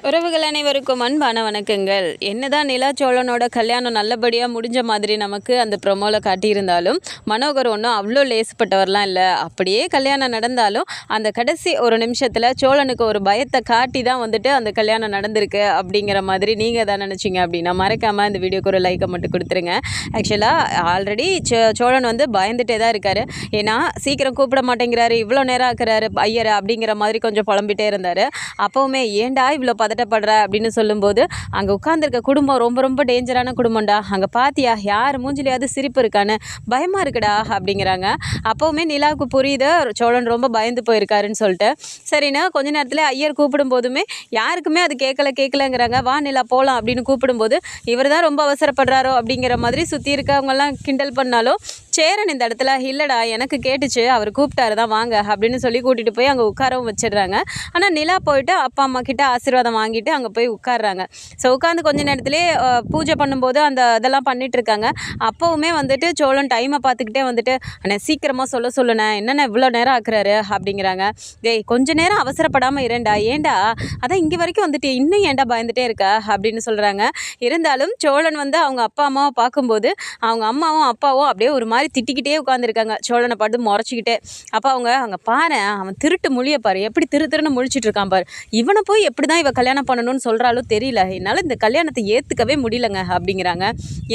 உறவுகள் அனைவருக்கும் அன்பான வணக்கங்கள். என்னதான் நிலா சோழனோட கல்யாணம் நல்லபடியாக முடிஞ்ச மாதிரி நமக்கு அந்த ப்ரொமோவில் காட்டியிருந்தாலும் மனோகர் ஒன்றும் அவ்வளோ லேசுப்பட்டவர்லாம் இல்லை. அப்படியே கல்யாணம் நடந்தாலும் அந்த கடைசி ஒரு நிமிஷத்தில் சோழனுக்கு ஒரு பயத்தை காட்டி தான் வந்துட்டு அந்த கல்யாணம் நடந்திருக்கு அப்படிங்கிற மாதிரி நீங்கள் எதாவது நினச்சிங்க அப்படின்னா மறக்காமல் இந்த வீடியோக்கு ஒரு லைக்கை மட்டும் கொடுத்துருங்க. ஆக்சுவலாக ஆல்ரெடி சோழன் வந்து பயந்துகிட்டே தான் இருக்கார். ஏன்னா சீக்கிரம் கூப்பிட மாட்டேங்கிறாரு, இவ்வளோ நேரம் ஆக்குறாரு ஐயரை அப்படிங்கிற மாதிரி கொஞ்சம் புலம்பிகிட்டே இருந்தார். அப்போவுமே ஏண்டா இவ்வளோ பதட்டப்படுற அப்படின்னு சொல்லும்போது, அங்கே உட்காந்துருக்க குடும்பம் ரொம்ப ரொம்ப டேஞ்சரான குடும்பம்டா, அங்கே பாத்தியா யார் மூஞ்சிலையாவது சிரிப்பு இருக்கான்னு, பயமாக இருக்குடா அப்படிங்கிறாங்க. அப்போவுமே நிலாவுக்கு புரியுது சோழன் ரொம்ப பயந்து போயிருக்காருன்னு சொல்லிட்டு. சரிண்ணா கொஞ்ச நேரத்தில் ஐயர் கூப்பிடும் போதுமே யாருக்குமே அது கேட்கலங்கிறாங்க. வா நிலா போகலாம் அப்படின்னு கூப்பிடும்போது இவர் தான் ரொம்ப அவசரப்படுறாரோ அப்படிங்கிற மாதிரி சுற்றி இருக்கவங்கெல்லாம் கிண்டல் பண்ணாலும் சேரன் இந்த இடத்துல இல்லைடா எனக்கு கேட்டுச்சு, அவர் கூப்பிட்டாரு தான் வாங்க அப்படின்னு சொல்லி கூட்டிகிட்டு போய் அங்கே உட்காரவும் வச்சிடுறாங்க. ஆனால் நிலா போயிட்டு அப்பா அம்மா கிட்ட ஆசீர்வாதம் வாங்கிட்டு அங்கே போய் உட்காடுறாங்க. ஸோ உட்காந்து கொஞ்ச நேரத்துலேயே பூஜை பண்ணும்போது அந்த இதெல்லாம் பண்ணிட்டு இருக்காங்க. அப்போவுமே வந்துட்டு சோழன் டைமை பார்த்துக்கிட்டே வந்துட்டு அண்ணே சீக்கிரமாக சொல்லுண்ணே, என்னென்ன இவ்வளோ நேரம் ஆக்குறாரு அப்படிங்கிறாங்க. டேய் கொஞ்ச நேரம் அவசரப்படாமல் இரண்டா, ஏண்டா அதான் இங்கே வரைக்கும் வந்துட்டு இன்னும் ஏண்டா பயந்துட்டே இருக்கா அப்படின்னு சொல்கிறாங்க. இருந்தாலும் சோழன் வந்து அவங்க அப்பா அம்மாவை பார்க்கும்போது அவங்க அம்மாவும் அப்பாவும் அப்படியே ஒரு மாதிரி திட்டிக்கிட்டே உட்காந்துருக்காங்க, சோழனை பாட்டு முறைச்சிக்கிட்டே. அப்போ அவங்க அங்கே பாரு அவன் திருட்டு மொழியை பாரு, எப்படி திருன்னு முழிச்சிட்டு இருக்கான் பாரு, இவனை போய் எப்படி தான் இவ கல்யாணம் பண்ணணும்னு சொல்கிறாலும் தெரியல, என்னால் இந்த கல்யாணத்தை ஏற்றுக்கவே முடியலங்க அப்படிங்கிறாங்க.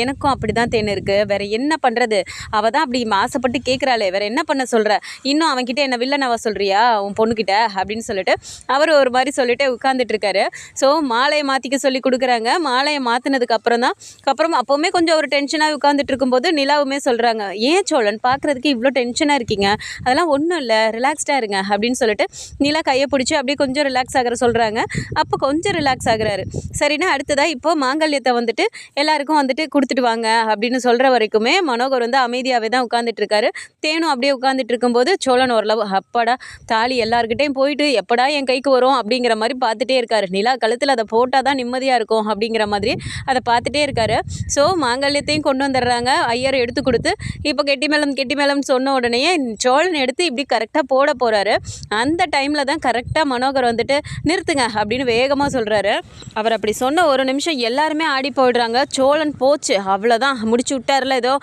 எனக்கும் அப்படி தான் தேன் இருக்குது, வேற என்ன பண்ணுறது, அவள் தான் அப்படி ஆசைப்பட்டு கேட்குறாளே, வேற என்ன பண்ண சொல்கிற, இன்னும் அவன்கிட்ட என்ன வில்லனவ சொல்கிறியா உன் பொண்ணுக்கிட்ட அப்படின்னு சொல்லிட்டு அவர் ஒரு மாதிரி சொல்லிட்டு உட்காந்துட்டு இருக்காரு. ஸோ மாலையை மாற்றிக்க சொல்லி கொடுக்குறாங்க. மாலையை மாற்றினதுக்கு அப்புறம் அப்போவுமே கொஞ்சம் ஒரு டென்ஷனாக உட்காந்துட்டு இருக்கும்போது நிலாவுமே சொல்கிறாங்க, ஏன் சோழன் பார்க்குறதுக்கு இவ்வளோ டென்ஷனாக இருக்கீங்க, அதெல்லாம் ஒன்றும் இல்லை ரிலாக்ஸ்டாக இருங்க அப்படின்னு சொல்லிட்டு நிலா கையை பிடிச்சி அப்படியே கொஞ்சம் ரிலாக்ஸ் ஆகிற சொல்கிறாங்க. அப்போ கொஞ்சம் ரிலாக்ஸ் ஆகுறாரு. சரின்னா அடுத்ததாக இப்போ மாங்கல்யத்தை வந்துட்டு எல்லாருக்கும் வந்துட்டு கொடுத்துட்டு வாங்க அப்படின்னு சொல்கிற வரைக்குமே மனோகர் வந்து அமைதியாகவே தான் உட்காந்துட்டு இருக்காரு. தேனும் அப்படியே உட்காந்துட்டு இருக்கும்போது சோழன் ஓரளவு அப்பாடா தாலி எல்லாருக்கிட்டையும் போயிட்டு எப்படா என் கைக்கு வரும் அப்படிங்கிற மாதிரி பார்த்துட்டே இருக்காரு. நிலா கழுத்தில் அதை போட்டால் தான் நிம்மதியாக இருக்கும் அப்படிங்கிற மாதிரி அதை பார்த்துட்டே இருக்காரு. ஸோ மாங்கல்யத்தையும் கொண்டு வந்துடுறாங்க. ஐயர் எடுத்து கொடுத்து இப்போ கெட்டி மேளம்னு சொன்ன உடனே சோழன் எடுத்து இப்படி கரெக்டாக போட போகிறாரு. அந்த டைமில் தான் கரெக்டாக மனோகர் வந்துட்டு நிறுத்துங்க அப்படின்னு வேகமாக சொல்கிறாரு. அவர் அப்படி சொன்ன ஒரு நிமிஷம் எல்லாருமே ஆடி போயிடுறாங்க. சோழன் போச்சு அவ்வளோதான் முடிச்சு விட்டார்ல, ஏதோ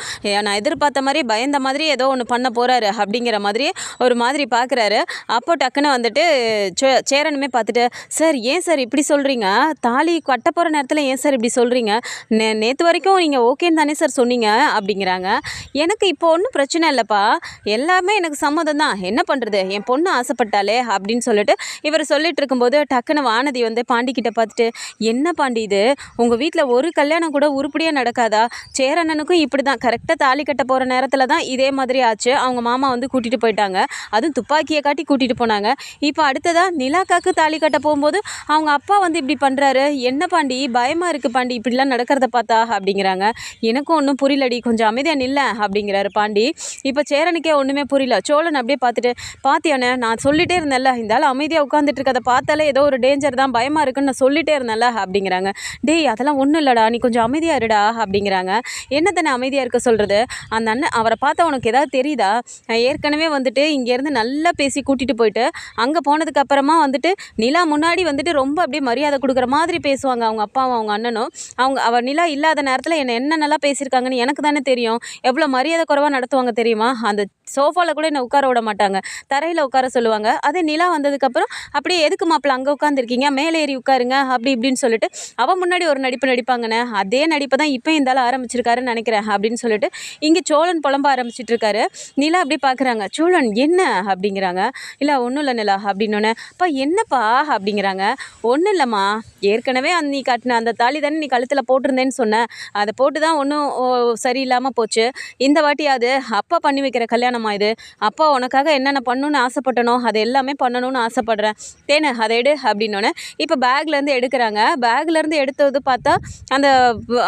நான் எதிர்பார்த்த மாதிரி பயந்த மாதிரி ஏதோ ஒன்று பண்ண போகிறாரு அப்படிங்கிற மாதிரி ஒரு மாதிரி பார்க்குறாரு. அப்போ டக்குன்னு வந்துட்டு சேரனுமே பார்த்துட்டு, சார் ஏன் சார் இப்படி சொல்கிறீங்க, தாலி கட்ட போகிற நேரத்தில் ஏன் சார் இப்படி சொல்கிறீங்க, நேற்று வரைக்கும் நீங்கள் ஓகேன்னு தானே சார் சொன்னீங்க அப்படிங்கிறாங்க. எனக்கு இப்போ ஒன்றும் பிரச்சனை இல்லைப்பா, எல்லாமே எனக்கு சம்மதம் தான், என்ன பண்ணுறது என் பொண்ணு ஆசைப்பட்டாலே அப்படின்னு சொல்லிட்டு இவர் சொல்லிட்டு இருக்கும்போது டக்குன்னு வானதி வந்து பாண்டிக்கிட்ட பார்த்துட்டு, என்ன பாண்டி இது உங்கள் வீட்டில் ஒரு கல்யாணம் கூட உருப்படியாக நடக்காதா, சேரண்ணனுக்கும் இப்படி தான் கரெக்டாக தாலி கட்ட போகிற நேரத்தில் தான் இதே மாதிரி ஆச்சு, அவங்க மாமா வந்து கூட்டிகிட்டு போயிட்டாங்க, அதுவும் துப்பாக்கியை காட்டி கூட்டிகிட்டு போனாங்க, இப்போ அடுத்ததாக நிலாக்காக்கு தாலி கட்ட போகும்போது அவங்க அப்பா வந்து இப்படி பண்ணுறாரு, என்ன பாண்டி பயமாக இருக்குது பாண்டி இப்படிலாம் நடக்கிறத பார்த்தா அப்படிங்கிறாங்க. எனக்கும் ஒன்றும் புரியலடி, கொஞ்சம் அமைதியாக நில்ல அப்படிங்கிறாரு பாண்டி. இப்போ சேரனுக்கே ஒன்றுமே புரியல. சோழன் அப்படியே பார்த்துட்டு, பாத்தியானே நான் சொல்லிட்டே இருந்தேன்ல இந்த ஆள் அமைதியாக உட்காந்துட்டு இருக்கதை பார்த்தாலே ஏதோ ஒரு டேஞ்சர் தான், பயமாக இருக்குன்னு நான் சொல்லிட்டே இருந்தேன்ல அப்படிங்கிறாங்க. டேய் அதெல்லாம் ஒன்றும் இல்லைடா, நீ கொஞ்சம் அமைதியாக இருடா அப்படிங்கிறாங்க. என்ன தானே அமைதியாக இருக்க சொல்கிறது, அந்த அண்ணன் அவரை பார்த்தா உனக்கு ஏதாவது தெரியுதா, ஏற்கனவே வந்துட்டு இங்கேருந்து நல்லா பேசி கூட்டிகிட்டு போயிட்டு அங்கே போனதுக்கு அப்புறமா வந்துட்டு நிலா முன்னாடி வந்துட்டு ரொம்ப அப்படியே மரியாதை கொடுக்குற மாதிரி பேசுவாங்க அவங்க அப்பாவும் அவங்க அண்ணனும். அவர் நிலா இல்லாத நேரத்தில் என்ன நல்லா பேசியிருக்காங்கன்னு எனக்கு தானே தெரியும், எவ்வளோ மரியாதை குறைவாக நடத்துவாங்க தெரியுமா, அந்த சோஃபாவில் கூட என்னை உட்கார விட மாட்டாங்க, தரையில் உட்கார சொல்லுவாங்க. அதே நிலா வந்ததுக்கப்புறம் அப்படியே எதுக்கு மாப்பிள்ள அங்கே உட்காந்துருக்கீங்க, மேலே ஏறி உட்காருங்க அப்படி இப்படின்னு சொல்லிட்டு அவன் முன்னாடி ஒரு நடிப்பாங்கண்ணே, அதே நடிப்பை தான் இப்போ இருந்தாலும் ஆரம்பிச்சிருக்காருன்னு நினைக்கிறேன் அப்படின்னு சொல்லிட்டு இங்கே சோழன் புலம்ப ஆரம்பிச்சிட்டு இருக்காரு. நிலா அப்படி பார்க்குறாங்க. சோழன் என்ன அப்படிங்கிறாங்க. இல்லை ஒன்றும் இல்லை நிலா அப்படின்னோடனே, அப்பா என்னப்பா அப்படிங்கிறாங்க. ஒன்றும் இல்லைம்மா, ஏற்கனவே நீ கட்டின அந்த தாலி தானே நீ கழுத்தில் போட்டிருந்தேன்னு சொன்ன, அதை போட்டு தான் ஒன்றும் சரியில்லாமல் போச்சு, இந்த வாட்டியாவது அப்பா பண்ணி வைக்கிற கல்யாணமா இது, அப்பா உனக்காக என்னென்ன பண்ணணும்னு ஆசைப்பட்டனோ அது எல்லாமே பண்ணணும்னு ஆசைப்பட்றேன் தேனே, அதை எடு அப்படின்னோடனே இப்போ பேக்லேருந்து எடுக்கிறாங்க. பேக்லேருந்து எடுத்தது பார்த்தா அந்த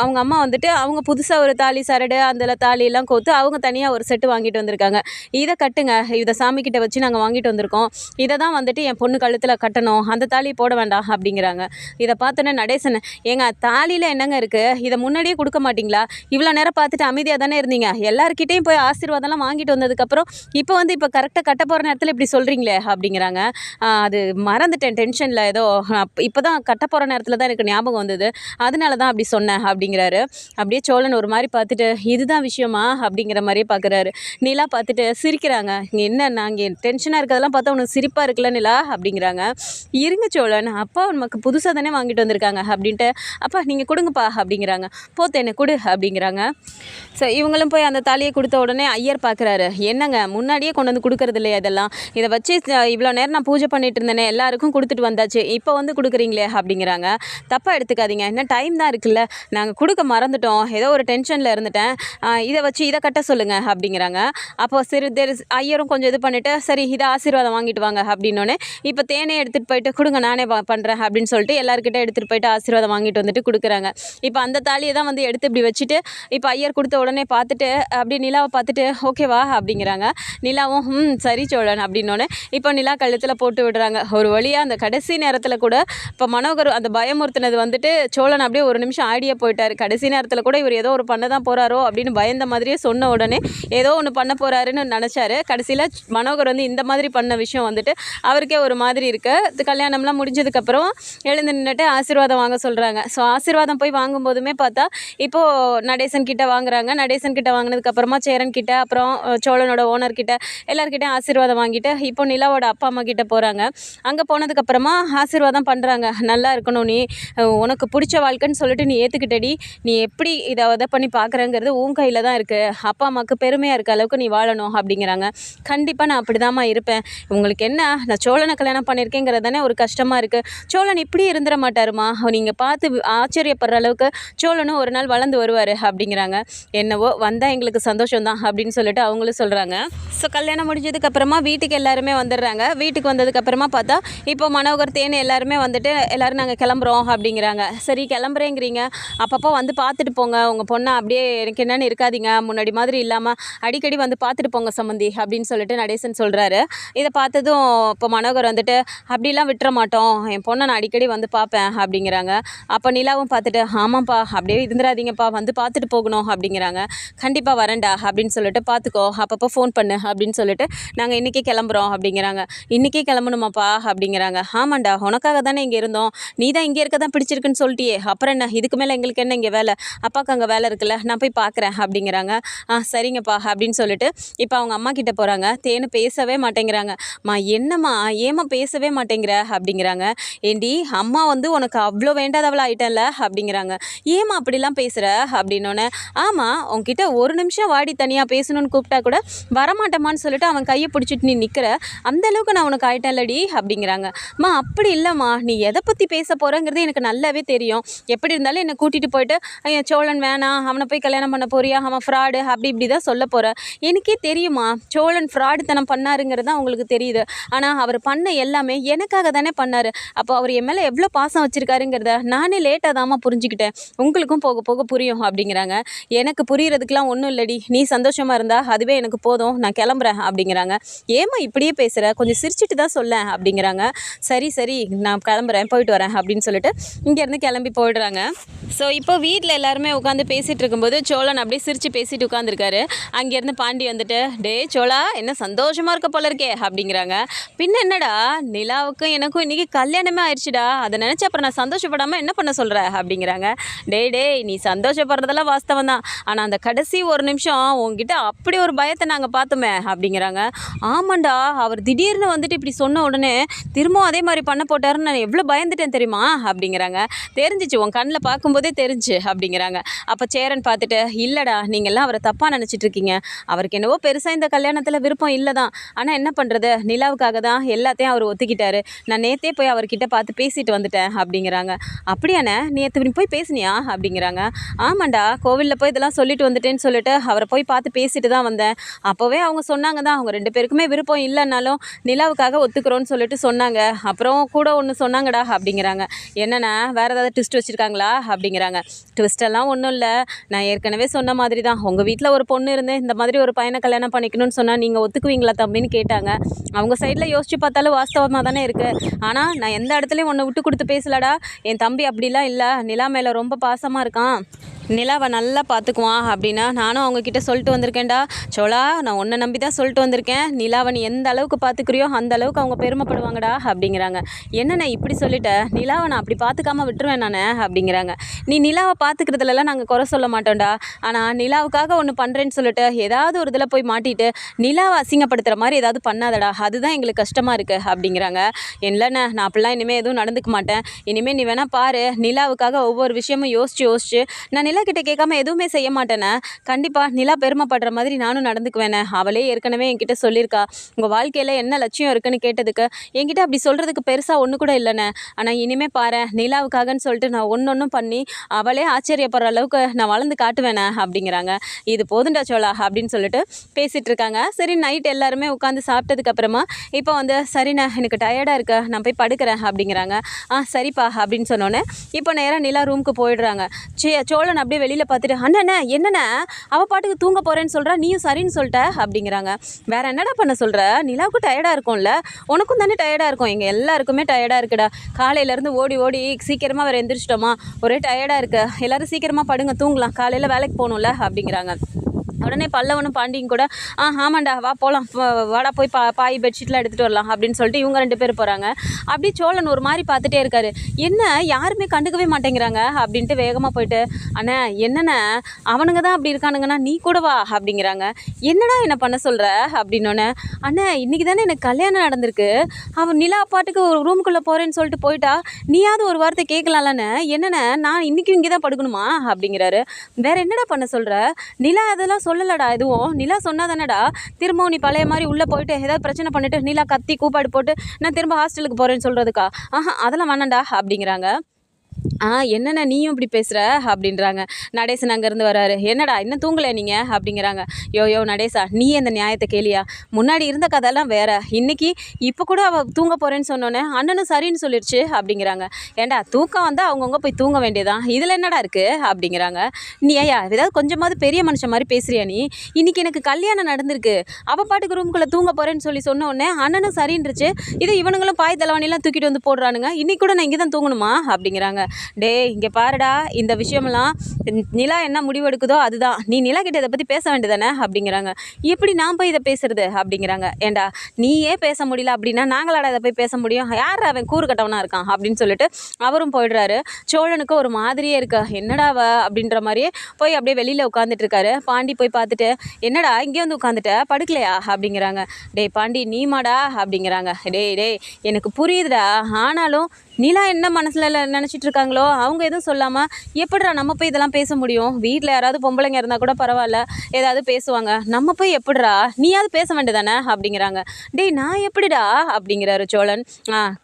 அவங்க அம்மா வந்துட்டு அவங்க புதுசாக ஒரு தாலி சரடு அதில் தாலியெல்லாம் கோத்து அவங்க தனியாக ஒரு செட்டு வாங்கிட்டு வந்திருக்காங்க. இதை கட்டுங்க, இதை சாமிக்கிட்ட வச்சு நாங்கள் வாங்கிட்டு வந்திருக்கோம், இதை தான் வந்துட்டு என் பொண்ணு கழுத்தில் கட்டணும், அந்த தாலி போட வேண்டாம் அப்படிங்கிறாங்க. இதை பார்த்தோன்னே நடேசன், ஏங்க தாலியில் என்னங்க இருக்குது, இதை முன்னாடியே கொடுக்க மாட்டிங்களா, இவ்வளோ நேரம் பார்த்துட்டு அமைதியாக தானே இருந்தீங்க, எல்லா எல்லார்கிட்டயும் போய் ஆசீர்வாதம்லாம் வாங்கிட்டு வந்ததுக்கப்புறம் இப்போ கரெக்டாக கட்ட போகிற நேரத்தில் இப்படி சொல்கிறீங்களே அப்படிங்கிறாங்க. அது மறந்துட்டேன் டென்ஷனில் ஏதோ இப்போ தான் கட்ட போகிற நேரத்தில் தான் எனக்கு ஞாபகம் வந்தது, அதனால தான் அப்படி சொன்னேன் அப்படிங்கிறாரு. அப்படியே சோழன் ஒரு மாதிரி பார்த்துட்டு இதுதான் விஷயமா அப்படிங்கிற மாதிரியே பார்க்குறாரு. நிலா பார்த்துட்டு சிரிக்கிறாங்க. இங்கே என்ன நாங்கள் டென்ஷனாக இருக்கிறதெல்லாம் பார்த்தா உனக்கு சிரிப்பாக இருக்குல்ல நிலா அப்படிங்கிறாங்க. இருங்க சோழன், அப்பா நமக்கு புதுசாக தானே வாங்கிட்டு வந்திருக்காங்க அப்படின்ட்டு, அப்பா நீங்கள் கொடுங்கப்பா அப்படிங்கிறாங்க. போத்து என்ன கொடு அப்படிங்கிறாங்க. ஸோ இவங்களும் போய் அந்த தாலியை கொடுத்த உடனே ஐயர் பார்க்குறாரு. என்னங்க முன்னாடியே கொண்டு வந்து கொடுக்குறது இல்லையா இதெல்லாம், இதை வச்சு இவ்வளோ நேரம் நான் பூஜை பண்ணிட்டு இருந்தேனே, எல்லாருக்கும் கொடுத்துட்டு வந்தாச்சு, இப்போ வந்து கொடுக்குறீங்களே அப்படிங்கிறாங்க. தப்பாக எடுத்துக்காதீங்க, இன்னும் டைம் தான் இருக்குல்ல, நாங்கள் கொடுக்க மறந்துட்டோம், ஏதோ ஒரு டென்ஷனில் இருந்துட்டேன், இதை வச்சு இதை கட்ட சொல்லுங்கள் அப்படிங்கிறாங்க. அப்போ சரி ஐயரும் கொஞ்சம் இது பண்ணிவிட்டு சரி இதை ஆசீர்வாதம் வாங்கிட்டு வாங்க அப்படின்னோடனே இப்போ தேனே எடுத்துகிட்டு போயிட்டு கொடுங்க நானே பண்ணுறேன் அப்படின்னு சொல்லிட்டு எல்லாருக்கிட்ட எடுத்துகிட்டு போயிட்டு ஆசீர்வாதம் வாங்கிட்டு வந்துட்டு கொடுக்குறாங்க. இப்போ அந்த தாலியை தான் வந்து எடுத்து இப்படி வச்சுட்டு இப்போ ஐயர் கொடுத்த உடனே பார்த்துட்டு அப்படி நிலாவை பார்த்துட்டு ஓகேவா அப்படிங்கிறாங்க. நிலாவும் சரி சோழன் அப்படின்னோடனே இப்போ நிலா கழுத்தில் போட்டு விடுறாங்க. ஒரு வழியாக அந்த கடைசி நேரத்தில் கூட இப்போ மனோகர் அந்த பயமுறுத்தினது வந்துட்டு சோழன் அப்படியே ஒரு நிமிஷம் ஆடியே போயிட்டார். கடைசி நேரத்தில் கூட இவர் ஏதோ ஒரு பண்ண தான் போகிறாரோ அப்படின்னு பயந்த மாதிரியே சொன்ன உடனே ஏதோ ஒன்று பண்ண போகிறாருன்னு நினச்சாரு. கடைசியில் மனோகர் வந்து இந்த மாதிரி பண்ண விஷயம் வந்துட்டு அவருக்கே ஒரு மாதிரி இருக்குது. கல்யாணம்லாம் முடிஞ்சதுக்கப்புறம் எழுந்து நின்றுட்டு ஆசீர்வாதம் வாங்க சொல்கிறாங்க. ஸோ ஆசீர்வாதம் போய் வாங்கும்போதுமே பார்த்தா இப்போது நடேசன் கிட்ட வாங்குறாங்க. நடேசன் கிட்ட வாங்கினதுக்கப்புறமா சேரன் கிட்ட, அப்புறம் சோழனோட ஓனர் கிட்ட, எல்லார்கிட்டையும் ஆசீர்வாதம் வாங்கிட்டு இப்போ நிலாவோட அப்பா அம்மா கிட்ட போகிறாங்க. அங்கே போனதுக்கப்புறமா ஆசீர்வாதம் பண்ணுறாங்க. நல்லா இருக்கணும், நீ உனக்கு பிடிச்ச வாழ்க்கைன்னு சொல்லிட்டு நீ ஏற்றுக்கிட்டடி, நீ எப்படி இதை பண்ணி பார்க்குறங்கிறது உன் கையில் தான் இருக்குது, அப்பா அம்மாவுக்கு பெருமையாக இருக்க அளவுக்கு நீ வாழணும் அப்படிங்கிறாங்க. கண்டிப்பாக நான் அப்படி தாம்மா இருப்பேன், உங்களுக்கு என்ன நான் சோழனை கல்யாணம் பண்ணியிருக்கேங்கிறது தானே ஒரு கஷ்டமாக இருக்குது, சோழன் இப்படி இருந்துட மாட்டாருமா, நீங்கள் பார்த்து ஆச்சரியப்படுற அளவுக்கு சோழனும் ஒரு நாள் வளர்ந்து வருவார் அப்படிங்கிறாங்க. என்னவோ வந்தால் எங்களுக்கு சந்தோஷம் தான் அப்படின்னு சொல்லிட்டு அவங்களும் சொல்கிறாங்க. ஸோ கல்யாணம் முடிஞ்சதுக்கப்புறமா வீட்டுக்கு எல்லாருமே வந்துடுறாங்க. வீட்டுக்கு வந்ததுக்கப்புறமா பார்த்தா இப்போ மனோகர் தேனு எல்லாருமே வந்துட்டு எல்லோரும் நாங்கள் கிளம்புறோம் அப்படிங்கிறாங்க. சரி கிளம்புறேங்கிறீங்க, அப்பப்போ வந்து பார்த்துட்டு போங்க, உங்கள் பொண்ணை அப்படியே எனக்கு என்னென்னு இருக்காதீங்க, முன்னாடி மாதிரி இல்லாமல் அடிக்கடி வந்து பார்த்துட்டு போங்க சம்மந்தி அப்படின்னு சொல்லிட்டு நடேசன் சொல்கிறாரு. இதை பார்த்ததும் இப்போ மனோகர் வந்துட்டு அப்படிலாம் விட்டுற மாட்டோம், என் பொண்ணை நான் அடிக்கடி வந்து பார்ப்பேன் அப்படிங்கிறாங்க. அப்போ நிலாவும் பார்த்துட்டு ஆமாப்பா அப்படியே இருந்துடாதீங்கப்பா, வந்து பார்த்துட்டு போகணும் அப்படிங்கிறாங்க. கண்டிப்பாக வரேன்டா அப்படின்னு சொல்லிட்டு பார்த்துக்கோ, அப்பப்போ ஃபோன் பண்ணு அப்படின்னு சொல்லிட்டு நாங்கள் இன்றைக்கே கிளம்புறோம் அப்படிங்கிறாங்க. இன்றைக்கே கிளம்பணுமாப்பா அப்படிங்கிறாங்க. ஆமாண்டா உனக்காக தானே இங்கே இருந்தோம், நீ தான் இங்கே இருக்க தான் பிடிச்சிருக்குன்னு சொல்லிட்டியே, அப்புறம் என்ன இதுக்கு மேலே எங்களுக்கு என்ன இங்கே வேலை, அப்பாவுக்கு அங்கே வேலை இருக்குல்ல, நான் போய் பார்க்குறேன் அப்படிங்கிறாங்க. சரிங்கப்பா அப்படின்னு சொல்லிட்டு இப்போ அவங்க அம்மா கிட்டே போகிறாங்க. தேனு பேசவே மாட்டேங்கிறாங்க. என்னம்மா ஏம்மா பேசவே மாட்டேங்கிற அப்படிங்கிறாங்க. ஏண்டி அம்மா வந்து உனக்கு அவ்வளோ வேண்டாதவளா ஆயிட்டேன்ல அப்படிங்கிறாங்க. ஏம்மா அப்படிலாம் பேசுகிற அப்படின்னோடனே, ஆமாம் உன்கிட்ட ஒரு நிமிஷம் வாடி தனியாக பேசணும்னு கூப்பிட்டா கூட வரமாட்டேம்மான்னு சொல்லிட்டு அவன் கையை பிடிச்சிட்டு நீ நிற்கிற, அந்தளவுக்கு நான் உனக்கு ஆயிட்டேன்லடி அப்படிங்கிறாங்க. அப்படி இல்லைம்மா, நீ எதை பற்றி பேச போகிறங்கிறது எனக்கு நல்லாவே தெரியும், எப்படி இருந்தாலும் என்னை கூட்டிகிட்டு போயிட்டு சோழன் வேணாம் அவனை போய் கல்யாணம் பண்ண போறியா, அவன் ஃப்ராடு அப்படி இப்படி தான் சொல்ல போகிற, எனக்கே தெரியுமா சோழன் ஃப்ராடுத்தனம் பண்ணாருங்கிறது தான் உங்களுக்கு தெரியுது, ஆனால் அவர் பண்ண எல்லாமே எனக்காக தானே பண்ணார், அப்போ அவர் என் மேலே எவ்வளோ பாசம் வச்சுருக்காருங்கிறத நானே லேட்டாக தாம்மா புரிஞ்சுக்கிட்டேன், உங்களுக்கும் போக போக புரியும் அப்படிங்கிறாங்க. எனக்கு புரிகிறதுக்கெலாம் ஒன்றும் இல்லடி, நீ சந்தோஷமாக இருந்தால் அதுவே எனக்கு போதும், நான் கிளம்புறேன் அப்படிங்கிறாங்க. ஏம்மா இப்படியே பேசுகிற, கொஞ்சம் சிரிச்சிட்டு தான் சொல்ல அப்படிங்கிறாங்க. சரி சரி நான் கிளம்புறேன் போயிட்டு வரேன் அப்படின்னு சொல்லிட்டு இங்கேருந்து கிளம்பி போயிடுறாங்க. ஸோ இப்போ வீட்டில் எல்லாருமே உட்காந்து பேசிகிட்டு இருக்கும்போது சோழன் அப்படியே சிரித்து பேசிட்டு உட்காந்துருக்காரு. அங்கேருந்து பாண்டி வந்துட்டு டே சோழா என்ன சந்தோஷமாக இருக்க போல இருக்கே அப்படிங்கிறாங்க. பின்ன என்னடா நிலாவுக்கும் எனக்கும் இன்றைக்கி கல்யாணமே ஆயிடுச்சுடா, அதை நினச்சி அப்புறம் நான் சந்தோஷப்படாமல் என்ன பண்ண சொல்கிற அப்படிங்கிறாங்க. டேய் நீ சந்தோஷப்படுறதெல்லாம் வாஸ்தவம் தான், ஆனால் அந்த கடைசி ஒரு நிமிஷம் உங்ககிட்ட அப்படி ஒரு பயத்தை நாங்கள் பார்த்தோமே அப்படிங்கிறாங்க. ஆமாண்டா அவர் திடீர்னு வந்துட்டு இப்படி சொன்ன உடனே திரும்பவும் அதே மாதிரி பண்ண போட்டாருன்னு நான் எவ்வளோ பயந்துட்டேன் தெரியுமா அப்படிங்கிறாங்க. தெரிஞ்சிச்சு உன் கண்ணில் பார்க்கும்போதே தெரிஞ்சு அப்படிங்கிறாங்க. அப்போ சேரன் பார்த்துட்டு இல்லைடா நீங்கள்லாம் அவரை தப்பாக நினச்சிட்டு இருக்கீங்க, அவருக்கு என்னவோ பெருசாக இந்த கல்யாணத்தில் விருப்பம் இல்லை தான், ஆனால் என்ன பண்ணுறது நிலாவுக்காக தான் எல்லாத்தையும் அவர் ஒத்துக்கிட்டாரு, நான் நேற்றே போய் அவர்கிட்ட பார்த்து பேசிட்டு வந்துட்டேன் அப்படிங்கிறாங்க. அப்படியாண்ணே நேற்று நீ போய் பேசுனியா அப்படிங்கிறாங்க. ஆமாண்டா கோவிலில் போய் இதெல்லாம் சொல்லிட்டு வந்துட்டேன்னு சொல்லிட்டு அவரை போய் பார்த்து பேசிட்டு தான் வந்தேன், அப்போவே அவங்க சொன்னாங்க தான் அவங்க 2 பேருக்குமே விருப்பம் இல்லைன்னாலும் நிலாவுக்காக ஒத்துக்கிறோன்னு சொல்லிட்டு சொன்னாங்க, அப்புறம் கூட ஒன்று சொன்னாங்கடா அப்படிங்கிறாங்க. என்னண்ணா வேறு ஏதாவது ட்விஸ்ட் வச்சுருக்காங்களா அப்படிங்கிறாங்க. ட்விஸ்டெல்லாம் ஒன்றும் இல்லை, நான் ஏற்கனவே சொன்ன மாதிரி தான், உங்கள் வீட்டில் ஒரு பொண்ணு இருந்து இந்த மாதிரி ஒரு பையனை கல்யாணம் பண்ணிக்கணும்னு சொன்னால் நீங்கள் ஒத்துக்குவீங்களா தம்பின்னு கேட்டாங்க. அவங்க சைடில் யோசிச்சு பார்த்தாலும் வாஸ்தவமாக தானே இருக்குது, ஆனால் நான் எந்த இடத்துலையும் உன்னை விட்டு கொடுத்து பேசலடா, என் தம்பி அப்படிலாம் இல்லை, நிலா மேலே ரொம்ப பாசமாக இருக்கான், நிலாவை நல்லா பார்த்துக்குவான் அப்படின்னா நானும் அவங்கக்கிட்ட சொல்லிட்டு வந்திருக்கேன்டா. சோழா, நான் உன்னை நம்பி தான் சொல்லிட்டு வந்திருக்கேன். நிலாவை நீ எந்த அளவுக்கு பார்த்துக்கிறியோ அந்த அளவுக்கு அவங்க பெருமைப்படுவாங்கடா அப்படிங்கிறாங்க. என்னண்ணே இப்படி சொல்லிட்ட? நிலாவை நான் அப்படி பார்த்துக்காம விட்டுருவேன் நான் அப்படிங்கிறாங்க. நீ நிலாவை பார்த்துக்கிறதுலலாம் நாங்கள் குறை சொல்ல மாட்டோம்டா. ஆனால் நிலாவுக்காக ஒன்று பண்ணுறேன்னு சொல்லிட்டு ஏதாவது ஒரு இதில் போய் மாட்டிட்டு நிலாவை அசிங்கப்படுத்துகிற மாதிரி ஏதாவது பண்ணாதடா, அதுதான் எங்களுக்கு கஷ்டமாக இருக்குது அப்படிங்கிறாங்க. இல்லைண்ணே, நான் அப்படிலாம் இனிமேல் எதுவும் நடந்துக்க மாட்டேன். இனிமேல் நீ வேணால் பாரு, நிலாவுக்காக ஒவ்வொரு விஷயமும் யோசிச்சு நான் நிலா கிட்ட கேட்காம எதுவுமே செய்ய மாட்டேனே. கண்டிப்பாக நிலா பெருமைப்படுற மாதிரி நானும் நடந்துக்குவேனே. அவளே ஏற்கனவே என்கிட்ட சொல்லியிருக்கா. உங்கள் வாழ்க்கையில் என்ன லட்சியம் இருக்குன்னு கேட்டதுக்கு என்கிட்ட அப்படி சொல்கிறதுக்கு பெருசாக ஒன்று கூட இல்லைண்ணே. ஆனால் இனிமேல் பாரு, நிலாவுக்காகன்னு சொல்லிட்டு நான் ஒன்றொன்றும் பண்ணி அவளே ஆச்சரியப்படுற அளவுக்கு நான் வளர்ந்து காட்டுவேனே அப்படிங்கிறாங்க. இது போதுண்டா சோழா அப்படின்னு சொல்லிட்டு பேசிகிட்டு இருக்காங்க. சரி, நைட் எல்லாருமே உட்காந்து சாப்பிட்டதுக்கு அப்புறமா இப்போ வந்து சரிண்ணே எனக்கு டயர்டாக இருக்கு, நான் போய் படுக்கிறேன் அப்படிங்கிறாங்க. சரிப்பா அப்படின்னு சொன்னோன்னே இப்போ நேராக நிலா ரூமுக்கு போயிடுறாங்க. சோழன் அப்படியே வெளியில் பார்த்துட்டு, அண்ணண்ணே என்னண்ணே அவள் பாட்டுக்கு தூங்க போகிறேன்னு சொல்கிறா, நீயும் சரின்னு சொல்லிட்ட அப்படிங்கிறாங்க. வேற என்னடா பண்ண சொல்கிற? நிலாவுக்கும் டயர்டாக இருக்கும்ல, உனக்கும் தானே டயர்டாக இருக்கும், எங்கள் எல்லாருக்குமே டயர்டாக இருக்குடா. காலையிலேருந்து ஓடி ஓடி சீக்கிரமாக வேறு எந்திரிச்சிட்டோமா, ஒரே டயர்டாக இருக்கு, எல்லோரும் சீக்கிரமாக படுங்க தூங்கலாம், காலையில் வேலைக்கு போகணும்ல அப்படிங்கிறாங்க. உடனே பல்லவனும் பாண்டியும் கூட ஆமாண்டா வா போகலாம், வாடா போய் பாய் பெட்ஷீட்லாம் எடுத்துகிட்டு வரலாம் அப்படின்னு சொல்லிட்டு இவங்க 2 பேர் போகிறாங்க. அப்படி சோழன் ஒரு மாதிரி பார்த்துட்டே இருக்காரு. என்ன யாருமே கண்டுக்கவே மாட்டேங்கிறாங்க அப்படின்ட்டு வேகமாக போயிட்டு, அண்ணா என்னண்ணே அவனுங்க தான் அப்படி இருக்கானுங்கண்ணா, நீ கூட வா அப்படிங்கிறாங்க. என்னடா என்ன பண்ண சொல்கிற அப்படின்னோடனே, அண்ணா இன்றைக்கி தானே எனக்கு கல்யாணம் நடந்திருக்கு, அவன் நிலா பாட்டுக்கு ஒரு ரூமுக்குள்ளே போகிறேன்னு சொல்லிட்டு போயிட்டா, நீயாவது ஒரு வார்த்தை கேட்கலாம்லண்ணே, என்னண்ணே நான் இன்றைக்கும் இங்கே தான் படுக்கணுமா அப்படிங்கிறாரு. வேற என்னடா பண்ண சொல்கிற? நிலா அதெல்லாம் சொல்லலடா, எதுவும் நிலா சொன்னாதானடா திரும்பவும் நீ பழைய மாதிரி உள்ளே போயிட்டு ஏதாவது பிரச்சனை பண்ணிட்டு நிலா கத்தி கூப்பாடு போட்டு நான் திரும்ப ஹாஸ்டலுக்கு போகிறேன்னு சொல்கிறதுக்கா? அதெல்லாம் வேணாண்டா அப்படிங்கிறாங்க. என்னண்ணா நீயும் இப்படி பேசுகிற அப்படின்றாங்க. நடேசன் அங்கேருந்து வராரு. என்னடா இன்னும் தூங்கலை நீங்கள் அப்படிங்கிறாங்க. யோ நடேசா, நீ அந்த நியாயத்தை கேளியா? முன்னாடி இருந்த கதையெல்லாம் வேற, இன்னைக்கு இப்போ கூட அவள் தூங்க போகிறேன்னு சொன்னோன்னே அண்ணனும் சரின்னு சொல்லிடுச்சு அப்படிங்கிறாங்க. ஏண்டா தூக்கம் வந்தால் அவங்கவுங்க போய் தூங்க வேண்டியதான், இதில் என்னடா இருக்குது அப்படிங்கிறாங்க. நீ ஏயா ஏதாவது கொஞ்சமாவது பெரிய மனுஷன் மாதிரி பேசுறியா நீ? இன்னைக்கு எனக்கு கல்யாணம் நடந்திருக்கு, அவள் பாட்டுக்கு ரூமுக்குள்ளே தூங்க போகிறேன்னு சொல்லி உடனே அண்ணனும் சரின்றுச்சு, இது இவனுங்களும் பாய் தலைவாணிலாம் தூக்கிட்டு வந்து போடுறானுங்க, இன்னைக்கு கூட நான் இங்கே தான் தூங்கணுமா அப்படிங்கிறாங்க. டே இங்கே பாருடா, இந்த விஷயமெல்லாம் நிலா என்ன முடிவெடுக்குதோ அதுதான், நீ நிலா கிட்ட இதை பற்றி பேச வேண்டியதானே அப்படிங்கிறாங்க. எப்படி நான் போய் இதை பேசுறது அப்படிங்கிறாங்க. ஏண்டா நீயே பேச முடியல அப்படின்னா நாங்களாடா இதை போய் பேச முடியும், யார் அவன் கூறு கட்டவனாக இருக்கான் அப்படின்னு சொல்லிட்டு அவரும் போயிடுறாரு. சோழனுக்கு ஒரு மாதிரியே இருக்கா, என்னடாவ அப்படின்ற மாதிரியே போய் அப்படியே வெளியில் உட்காந்துட்டு இருக்காரு. பாண்டி போய் பார்த்துட்டு, என்னடா இங்கே வந்து உட்காந்துட்ட, படுக்கலையா அப்படிங்கிறாங்க. டேய் பாண்டி நீமாடா அப்படிங்கிறாங்க. டேய் எனக்கு புரியுதுடா, ஆனாலும் நிலா என்ன மனசில் நினச்சிட்டு இருக்காங்களோ அவங்க எதுவும் சொல்லாமல் எப்படிடா நம்ம போய் இதெல்லாம் பேச முடியும்? வீட்டில் யாராவது பொம்பளைங்க இருந்தால் கூட பரவாயில்ல, ஏதாவது பேசுவாங்க, நம்ம போய் எப்படிடா, நீயாவது பேச வேண்டியதானே அப்படிங்கிறாங்க. டேய் நான் எப்படிடா அப்படிங்கிறாரு சோழன்.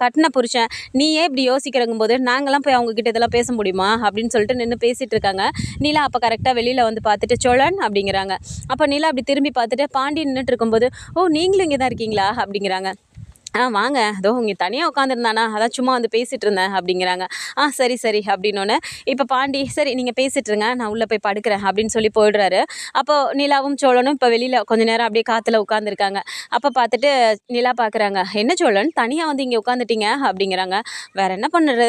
கட்டின புருஷன் நீயே இப்படி யோசிக்கிறங்கும் போது நாங்களாம் போய் அவங்கக்கிட்ட இதெல்லாம் பேச முடியுமா அப்படின்னு சொல்லிட்டு நின்று பேசிகிட்டு இருக்காங்க. நிலா அப்போ கரெக்டாக வெளியில் வந்து பார்த்துட்டு சோழன் அப்படிங்கிறாங்க. அப்போ நிலா அப்படி திரும்பி பார்த்துட்டு பாண்டி நின்றுட்டு இருக்கும்போது, நீங்களும் இங்கே தான் இருக்கீங்களா அப்படிங்கிறாங்க. வாங்க, அதோ இங்கே தனியாக உட்காந்துருந்தானா, அதான் சும்மா வந்து பேசிகிட்டு இருந்தேன் அப்படிங்கிறாங்க. சரி அப்படின்னோடனே இப்போ பாண்டி, சரி நீங்கள் பேசிட்டுருங்க, நான் உள்ளே போய் படுக்கிறேன் அப்படின்னு சொல்லி போயிடுறாரு. அப்போது நிலாவும் சோழனும் இப்போ வெளியில் கொஞ்சம் நேரம் அப்படியே காற்றுல உட்காந்துருக்காங்க. அப்போ பார்த்துட்டு நிலா பார்க்குறாங்க. என்ன சோழன் தனியாக வந்து இங்கே உட்காந்துட்டீங்க அப்படிங்கிறாங்க. வேறு என்ன பண்ணுறது,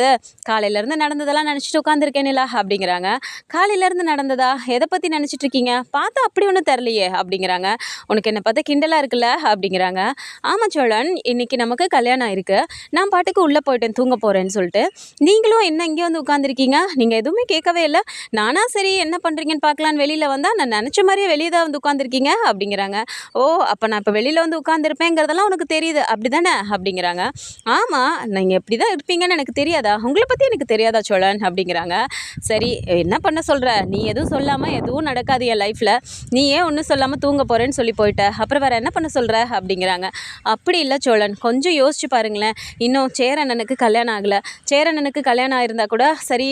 காலையிலேருந்து நடந்ததெல்லாம் நினச்சிட்டு உட்காந்துருக்கேன் நிலா அப்படிங்கிறாங்க. காலையிலேருந்து நடந்ததா, எதை பற்றி நினச்சிட்டு இருக்கீங்க? பார்த்தா அப்படி ஒன்றும் தெரிலையே அப்படிங்கிறாங்க. உனக்கு என்னை பார்த்தா கிண்டலாக இருக்குல்ல அப்படிங்கிறாங்க. ஆமாம் சோழன், இன்னைக்கு நமக்கு கல்யாணம் ஆயிருக்கு, நான் பாட்டுக்கு உள்ளே போயிட்டேன் தூங்க போகிறேன்னு சொல்லிட்டு, நீங்களும் என்ன இங்கே வந்து உட்காந்துருக்கீங்க, நீங்கள் எதுவுமே கேட்கவே இல்லை, நானா சரி என்ன பண்ணுறீங்கன்னு பார்க்கலான்னு வெளியில் வந்தால் நான் நினச்ச மாதிரியே வெளியே தான் வந்து உட்காந்துருக்கீங்க அப்படிங்கிறாங்க. அப்போ நான் இப்போ வெளியில் வந்து உட்காந்துருப்பேங்கிறதெல்லாம் உனக்கு தெரியுது அப்படி தானே அப்படிங்கிறாங்க. ஆமாம், நீங்கள் எப்படி தான் இருப்பீங்கன்னு எனக்கு தெரியாதா, உங்களை பற்றி எனக்கு தெரியாதா சோழன் அப்படிங்கிறாங்க. சரி என்ன பண்ண சொல்கிற, நீ எதுவும் சொல்லாமல் எதுவும் நடக்காது என் லைஃப்பில், நீ ஏன் ஒன்றும் சொல்லாமல் தூங்க போகிறேன்னு சொல்லி போயிட்ட, அப்புறம் வேறு என்ன பண்ண சொல்கிற அப்படிங்கிறாங்க. அப்படி இல்லை சோழன், கொஞ்சம் யோசிச்சு பாருங்களேன், இன்னும் சேரண்ணனுக்கு கல்யாணம் ஆகலை, சேரண்ணனுக்கு கல்யாணம் ஆயிருந்தால் கூட சரி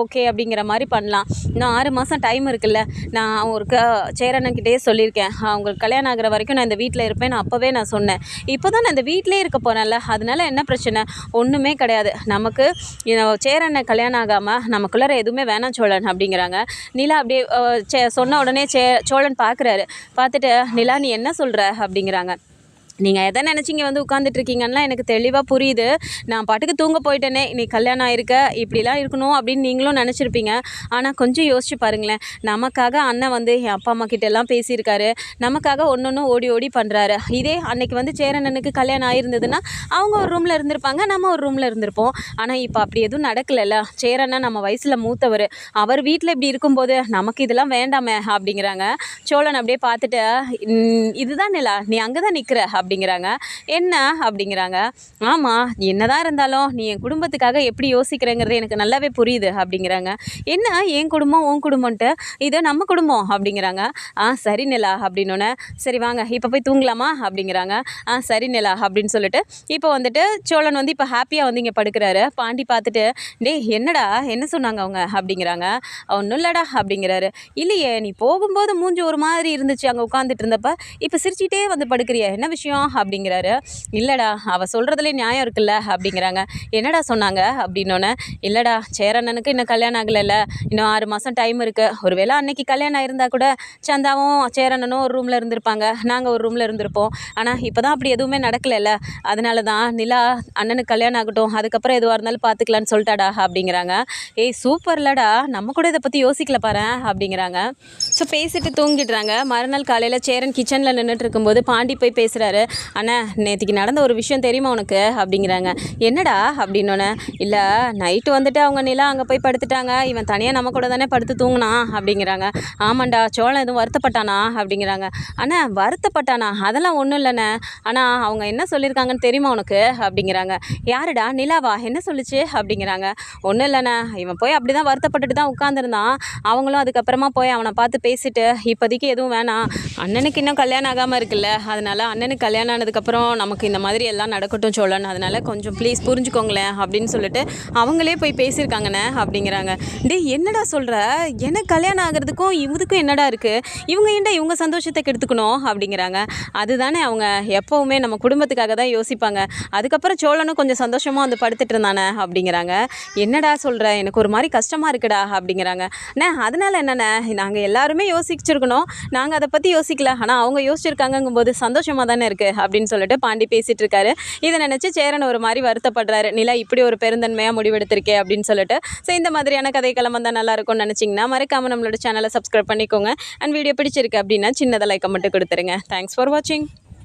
ஓகே அப்படிங்கிற மாதிரி பண்ணலாம், இன்னும் 6 மாதம் டைம் இருக்குல்ல, நான் அவங்களுக்கு சேரண்ணன்கிட்டயே சொல்லியிருக்கேன், அவங்களுக்கு கல்யாணம் ஆகிற வரைக்கும் நான் இந்த வீட்டில் இருப்பேன், நான் அப்போவே நான் சொன்னேன், இப்போ தான் நான் இந்த வீட்டிலே இருக்க போகிறேன்ல, அதனால என்ன பிரச்சனை, ஒன்றுமே கிடையாது, நமக்கு சேரண்ணன் கல்யாணம் ஆகாமல் நமக்குள்ளார எதுவுமே வேணாம் சோழன் அப்படிங்கிறாங்க. நிலா அப்படியே சொன்ன உடனே சோழன் பார்க்குறாரு. பார்த்துட்டு, நிலா நீ என்ன சொல்கிற அப்படிங்கிறாங்க. நீங்கள் எதை நினச்சிங்க வந்து உட்காந்துட்டு இருக்கீங்கன்னா எனக்கு தெளிவாக புரியுது. நான் பாட்டுக்கு தூங்க போயிட்டேனே, நீ கல்யாணம் ஆயிருக்க, இப்படிலாம் இருக்கணும் அப்படின்னு நீங்களும் நினச்சிருப்பீங்க. ஆனால் கொஞ்சம் யோசிச்சு பாருங்களேன். நமக்காக அண்ணன் வந்து என் அப்பா அம்மா கிட்டலாம் பேசியிருக்காரு. நமக்காக ஒன்று ஓடி ஓடி பண்ணுறாரு. இதே அன்னைக்கு வந்து சேரனனுக்கு கல்யாணம் ஆயிருந்ததுன்னா அவங்க ஒரு ரூமில் இருந்திருப்பாங்க, நம்ம ஒரு ரூமில் இருந்திருப்போம். ஆனால் இப்போ அப்படி எதுவும் நடக்கலைல்ல. சேரண்ணன் நம்ம வயசில் மூத்தவர். அவர் வீட்டில் இப்படி இருக்கும்போது நமக்கு இதெல்லாம் வேண்டாமே அப்படிங்கிறாங்க. சோழன் அப்படியே பார்த்துட்டு, இதுதான் நிலா, நீ அங்கே தான் நிற்கிற அப்படிங்கிறாங்க. என்ன அப்படிங்கிறாங்க. ஆமாம், என்னதான் இருந்தாலும் நீ என் குடும்பத்துக்காக எப்படி யோசிக்கிறேங்கிறது எனக்கு நல்லாவே புரியுது அப்படிங்கிறாங்க. என்ன என் குடும்பம் உன் குடும்பம்ன்ட்டு, இது நம்ம குடும்பம் அப்படிங்கிறாங்க. சரி நிலா அப்படின்னோடனே, சரி வாங்க இப்போ போய் தூங்கலாமா அப்படிங்கிறாங்க. சரி நிலா அப்படின்னு சொல்லிட்டு இப்போ வந்துட்டு சோழன் வந்து இப்போ ஹாப்பியாக வந்து இங்கே படுக்கிறாரு. பாண்டி பார்த்துட்டு, டேய் என்னடா என்ன சொன்னாங்க அவங்க அப்படிங்கிறாங்க. ஒன்றும் இல்லடா அப்படிங்கிறாரு. இல்லையே, நீ போகும்போது மூஞ்சி ஒரு மாதிரி இருந்துச்சு அங்கே உட்காந்துட்டு இருந்தப்ப, இப்போ சிரிச்சிட்டே வந்து படுக்கிறிய, என்ன விஷயம் அப்படிங்கிறாரு. இல்லைடா, அவள் சொல்கிறதுலே நியாயம் இருக்குல்ல அப்படிங்கிறாங்க. என்னடா சொன்னாங்க அப்படின்னோடனே, இல்லைடா சேரண்ணனுக்கு இன்னும் கல்யாணம் ஆகலைல்ல, இன்னும் 6 மாதம் டைம் இருக்குது. ஒருவேளை அன்னைக்கு கல்யாணம் ஆயிருந்தா கூட சந்தாவும் சேரண்ணனும் ஒரு ரூமில் இருந்திருப்பாங்க, நாங்கள் ஒரு ரூமில் இருந்திருப்போம். ஆனால் இப்போ தான் அப்படி எதுவுமே நடக்கலைல்ல, அதனால தான் நிலா அண்ணனுக்கு கல்யாணம் ஆகட்டும், அதுக்கப்புறம் எதுவாக இருந்தாலும் பார்த்துக்கலான்னு சொல்லிட்டாடா அப்படிங்கிறாங்க. ஏய் சூப்பர்லடா, நம்ம கூட இதை பற்றி யோசிக்கல பாரு அப்படிங்கிறாங்க. ஸோ பேசிட்டு தூங்கிடுறாங்க. மறுநாள் காலையில் சேரன் கிச்சனில் நின்றுட்டு இருக்கும்போது பாண்டி போய் பேசுகிறாரு. அண்ணா, நேற்றுக்கு நடந்த ஒரு விஷயம் தெரியுமா உனக்கு அப்படிங்கிறாங்க. என்னடா அப்படின்னோடனே, இல்லை நைட்டு வந்துட்டு அவங்க நிலா அங்கே போய் படுத்துட்டாங்க, இவன் தனியாக நம்ம கூட தானே படுத்து தூங்கினான் அப்படிங்கிறாங்க. ஆமாண்டா, சோழன் எதுவும் வருத்தப்பட்டானா அப்படிங்கிறாங்க. அண்ணா வருத்தப்பட்டானா, அதெல்லாம் ஒன்றும் இல்லைண்ணே, ஆனால் அவங்க என்ன சொல்லியிருக்காங்கன்னு தெரியுமா உனக்கு அப்படிங்கிறாங்க. யாருடா, நிலாவா, என்ன சொல்லிச்சு அப்படிங்கிறாங்க. ஒன்றும் இல்லைண்ணே, இவன் போய் அப்படி தான் வருத்தப்பட்டுட்டு தான் உட்காந்துருந்தான். அவங்களும் அதுக்கப்புறமா போய் அவனை பார்த்து பேசிட்டு, இப்போதைக்கு எதுவும் வேணாம், அண்ணனுக்கு இன்னும் கல்யாணம் ஆகாமல் இருக்குல்ல, அதனால அண்ணனுக்கு கல்யாணம் ஆனதுக்கப்புறம் நமக்கு இந்த மாதிரி எல்லாம் நடக்கட்டும் சோழன், அதனால் கொஞ்சம் ப்ளீஸ் புரிஞ்சுக்கோங்களேன் அப்படின்னு சொல்லிட்டு அவங்களே போய் பேசியிருக்காங்கண்ணே அப்படிங்கிறாங்க. என்னடா சொல்கிற, எனக்கு கல்யாணம் ஆகிறதுக்கும் இதுக்கும் என்னடா இருக்குது, இவங்க ஏன்டா இவங்க சந்தோஷத்தை கெடுத்துக்கணும் அப்படிங்கிறாங்க. அதுதானே அவங்க எப்போவுமே நம்ம குடும்பத்துக்காக தான் யோசிப்பாங்க. அதுக்கப்புறம் சோழனும் கொஞ்சம் சந்தோஷமாக வந்து படுத்துட்டு இருந்தானே அப்படிங்கிறாங்க. என்னடா சொல்கிற, எனக்கு ஒரு மாதிரி கஷ்டமாக இருக்குடா அப்படிங்கிறாங்க. அதனால் என்னண்ணே, நாங்கள் எல்லாருமே யோசிச்சிருக்கணும், நாங்கள் அதை பற்றி யோசிக்கல, ஆனால் அவங்க யோசிச்சிருக்காங்கங்கும்போது சந்தோஷமாக தானே இருக்குது அப்படின்னு சொல்லிட்டு பாண்டி பேசிகிட்டு இருக்காரு. இதை நினச்சி சேரன் ஒரு மாதிரி வருத்தப்படுறாரு. நிலா இப்படி ஒரு பெருந்தன்மையாக முடிவெடுத்திருக்கே அப்படின்னு சொல்லிட்டு. ஸோ இந்த மாதிரியான கதைக்களம் வந்தால் நல்லாயிருக்கும்னு நினச்சிங்கன்னா மறக்காமல் நம்மளோட சேனலை சப்ஸ்கிரைப் பண்ணிக்கோங்க. அண்ட் வீடியோ பிடிச்சிருக்கு அப்படின்னா சின்னதாக லைக்கை மட்டும் கொடுத்துருங்க. தேங்க்ஸ் ஃபார் வாட்சிங்.